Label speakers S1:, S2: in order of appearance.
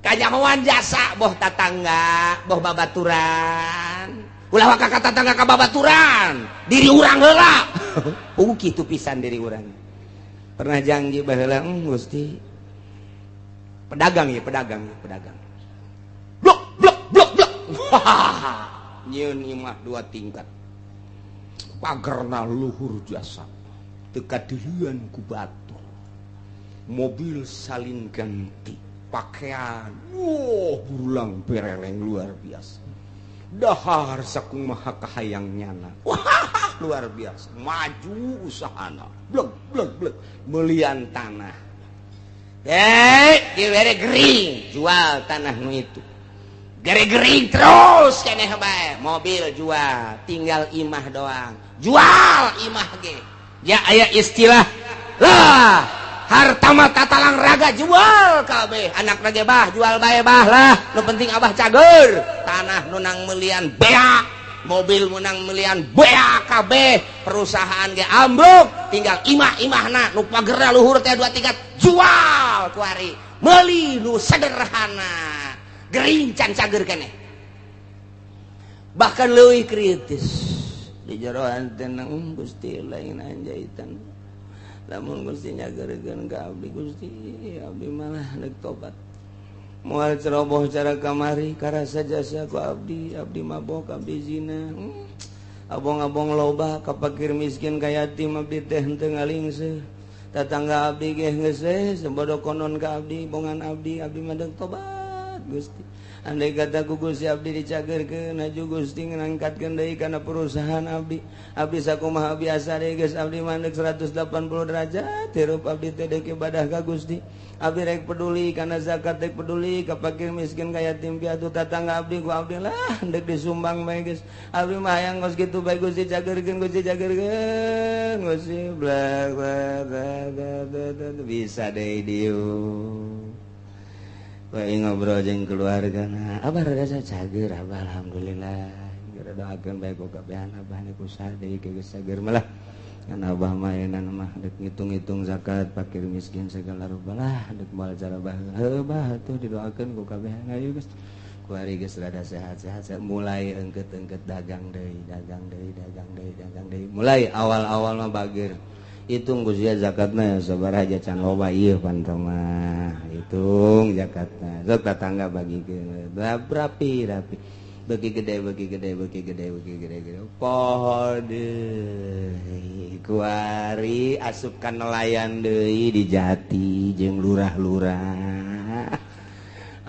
S1: kanyahoan jasa boh tatangga boh babaturan ulah kakak tatangga ka babaturan diri urang heula kitu pisan diri urang pernah janji baheula Gusti pedagang blok nyieun imah 2 tingkat pagerna luhur jasa teu kadirian ku batu mobil salin ganti pakaian burulang bereleng luar biasa dahar sakumaha kahayang nyana luar biasa maju usahana blek melian tanah gere gering jual tanah nu itu gere gering terus keneh bae mobil jual tinggal imah doang jual imah ge ya aya istilah lah harta mah tatalang raga jual kabeh anak rage bah jual bae bah lah nu penting abah cager tanah nunang melian beak mobil menang melian beak kabeh perusahaan ge ambruk tinggal imah-imahna nu pagerna luhur teh 2 tingkat jual kuari meuli nu sederhana gering can cager keneh bahkan leuwih kritis di jero antena Gusti lain anjaitan lamun Gusti nyageurkeun ka abdi Gusti abdi malah neuk tobat moal ceroboh cara kamari karasa jasa ku abdi mabok abdi zina abong-abong loba ka fakir miskin ka yatim abdi teh henteu ngalingseuh tatangga abdi ge geus sebodo konon ka abdi bongan abdi mah neuk tobat Gusti andai kata ku Gusti abdi dicageurkeun aju Gusti ngangkatkeun deui kana perusahaan abdi sakumaha biasa deui geus abdi mandeg 180 derajat hirup abdi teh deuk ibadah ka Gusti abdi rek peduli kana zakat rek peduli ka fakir miskin ka yatim piatu tatangga abdi ku abdi lah hendek disumbang bae geus abdi mah hayang geus kitu bae Gusti cageurkeun Gusti blak bisa deui dieu bae ngobrol jeung keluargana abah rada cager abah alhamdulillah geura doakeun bae ku kabehan abah nu kusaha deui geus cager mah lah kan abah mah enan mah deuk ngitung-ngitung zakat fakir miskin segala rupa lah deuk moal cara bah atuh didoakeun ku kabehan ayo geus kuari geus rada sehat-sehat mulai engkeut-engkeut dagang deui mulai awal-awal mah bageur hitung Gusti zakatna sabaraha can loba ieu pantong mah hitung zakatna sok tatangga bagikeun rapi bagi gede poho deui kuari asupkan nelayan deui di jati jeung lurah-lurah